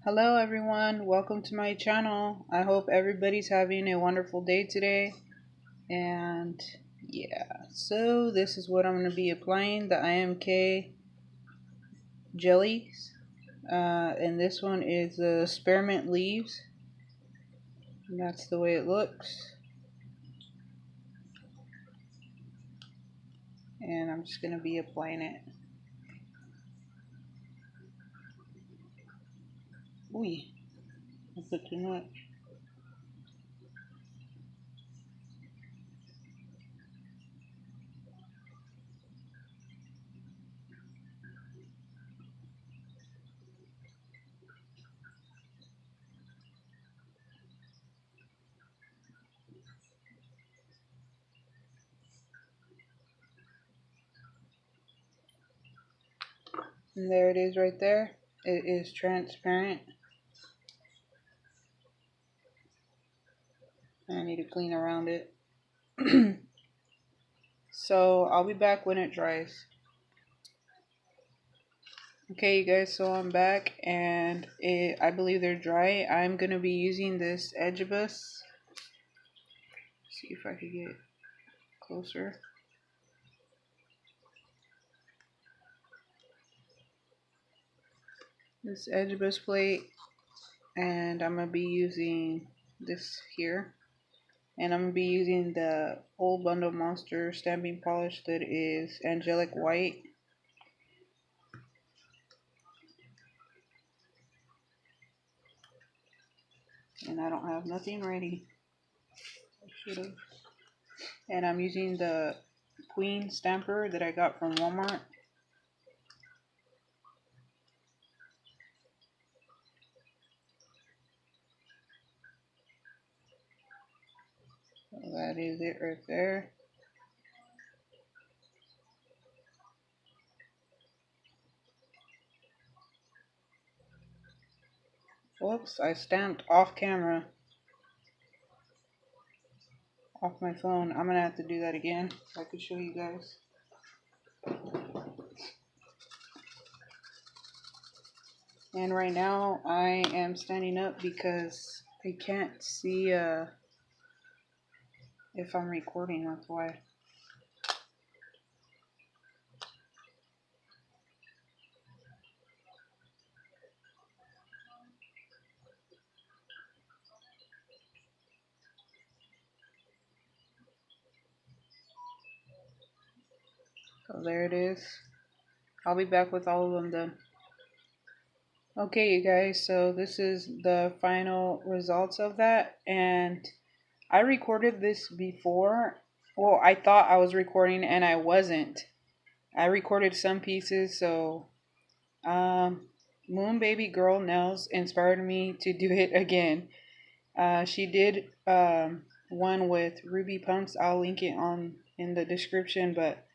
Hello everyone, welcome to my channel. I hope everybody's having a wonderful day today. And yeah, so this is what I'm going to be applying, the IMK jellies. And this one is the spearmint leaves. And that's the way it looks. And I'm just going to be applying it. Ooh, I put too much. And there it is right there. It is transparent. I need to clean around it. So I'll be back when it dries. Okay, you guys, so I'm back and I believe they're dry. I'm going to be using this Edgebus. See if I can get closer. This Edgebus plate, and I'm going to be using this here. And I'm going to be using the Old Bundle Monster stamping polish that is Angelic White. And I don't have nothing ready. I should have. And I'm using the Queen stamper that I got from Walmart. So that is it right there. Whoops, I stamped off camera. Off my phone. I'm gonna have to do that again so I could show you guys. And right now I am standing up because I can't see if I'm recording, that's why. So there it is. I'll be back with all of them done. Okay, you guys, so this is the final results of that, and I recorded this before. Well, I thought I was recording and I wasn't. I recorded some pieces, so Moon Baby Girl Nails inspired me to do it again. She did one with Ruby Pumps. I'll link it on in the description, but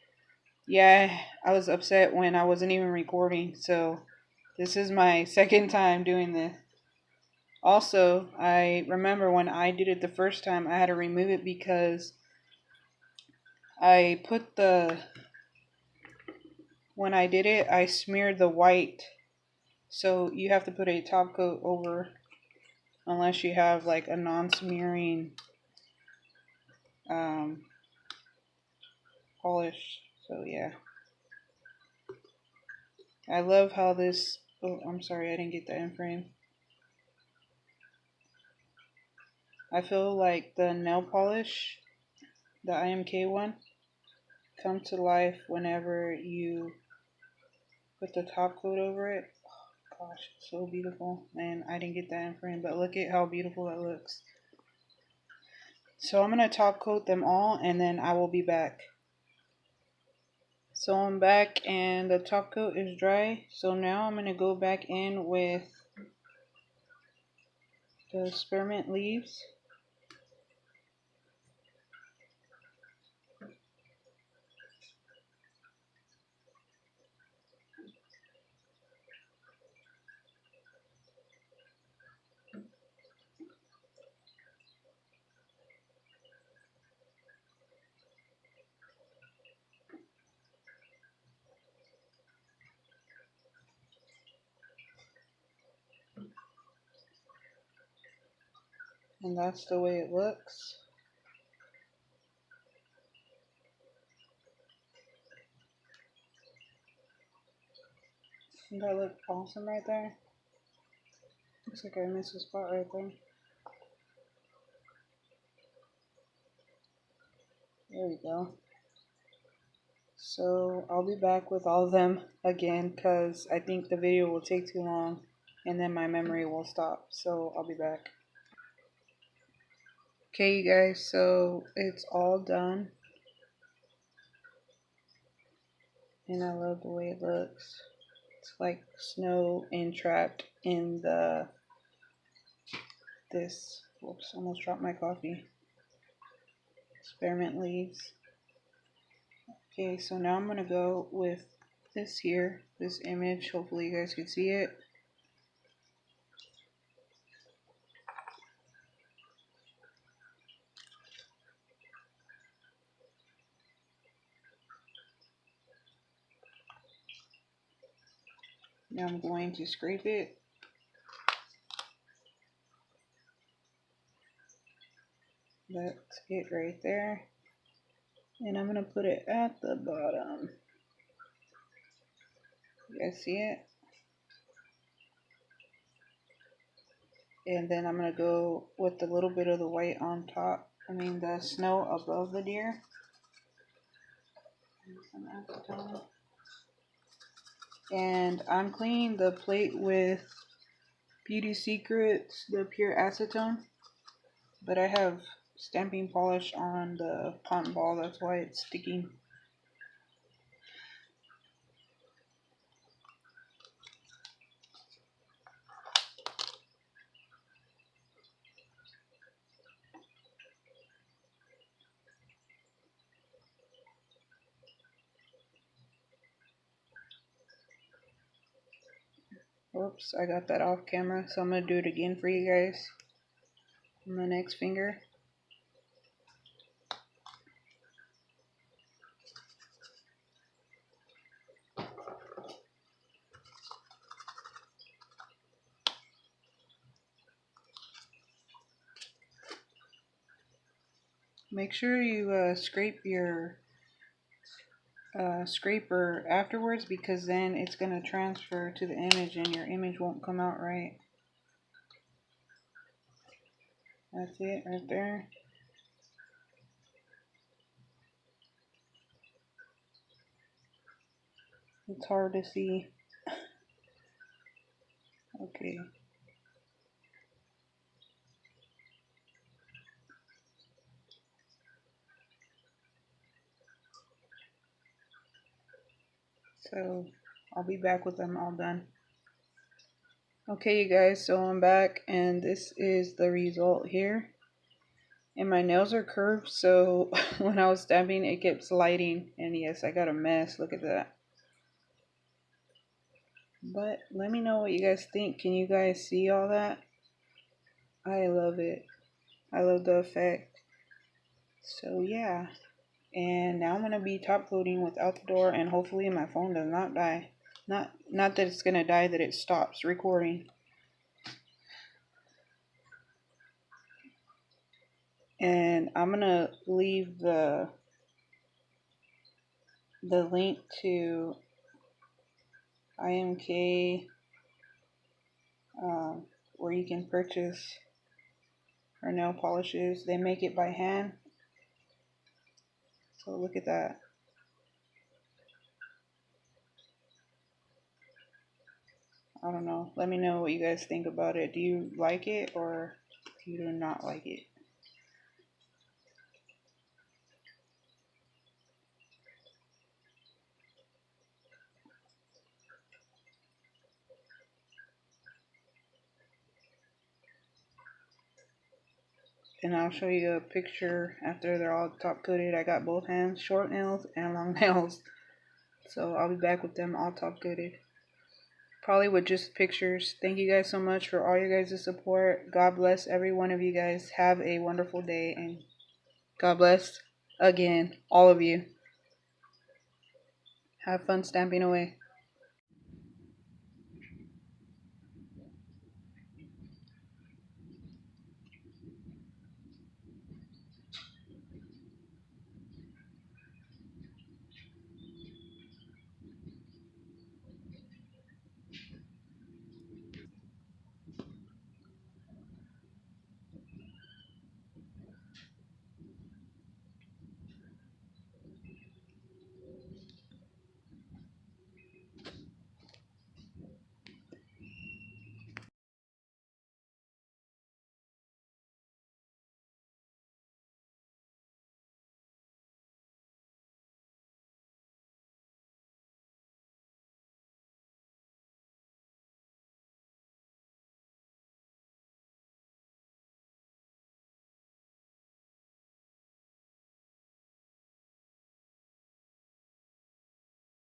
yeah, I was upset when I wasn't even recording, so this is my second time doing this. Also, I remember when I did it the first time, I had to remove it because I put when I did it, I smeared the white. So you have to put a top coat over unless you have like a non-smearing polish. So yeah, I love how this. Oh, I'm sorry, I didn't get that in frame. I feel like the nail polish, the IMK one, come to life whenever you put the top coat over it. Oh, gosh, it's so beautiful. And I didn't get that in frame, but look at how beautiful that looks. So I'm gonna top coat them all, and then I will be back. So I'm back and the top coat is dry. So now I'm going to go back in with the spearmint leaves. And that's the way it looks. Doesn't that look awesome right there? Looks like I missed a spot right there. There we go. So I'll be back with all of them again because I think the video will take too long and then my memory will stop. So I'll be back. Okay, you guys, so it's all done. And I love the way it looks. It's like snow entrapped in this. Whoops, almost dropped my coffee. Spearmint leaves. Okay, so now I'm gonna go with this here, this image. Hopefully you guys can see it. Now I'm going to scrape it. That's it right there. And I'm gonna put it at the bottom. You guys see it? And then I'm gonna go with a little bit of the white on top. I mean the snow above the deer. And I'm cleaning the plate with Beauty Secrets, the pure acetone. But I have stamping polish on the cotton ball, that's why it's sticking. Whoops, I got that off camera, so I'm gonna do it again for you guys on the next finger. Make sure you scrape your scraper afterwards, because then it's going to transfer to the image and your image won't come out right. That's it right there. It's hard to see. Okay. So I'll be back with them all done. Okay, you guys, so I'm back and this is the result here. And my nails are curved, so when I was stamping it kept sliding, and yes, I got a mess. Look at that. But let me know what you guys think. Can you guys see all that? I love it. I love the effect. So yeah. And now I'm gonna be top coating without the door, and hopefully my phone does not die. Not that it's gonna die, that it stops recording. And I'm gonna leave the link to IMK where you can purchase her nail polishes. They make it by hand. So look at that. I don't know. Let me know what you guys think about it. Do you like it or do you do not like it? And I'll show you a picture after they're all top coated. I got both hands, short nails and long nails. So I'll be back with them all top coated. Probably with just pictures. Thank you guys so much for all your guys' support. God bless every one of you guys. Have a wonderful day, and God bless again all of you. Have fun stamping away.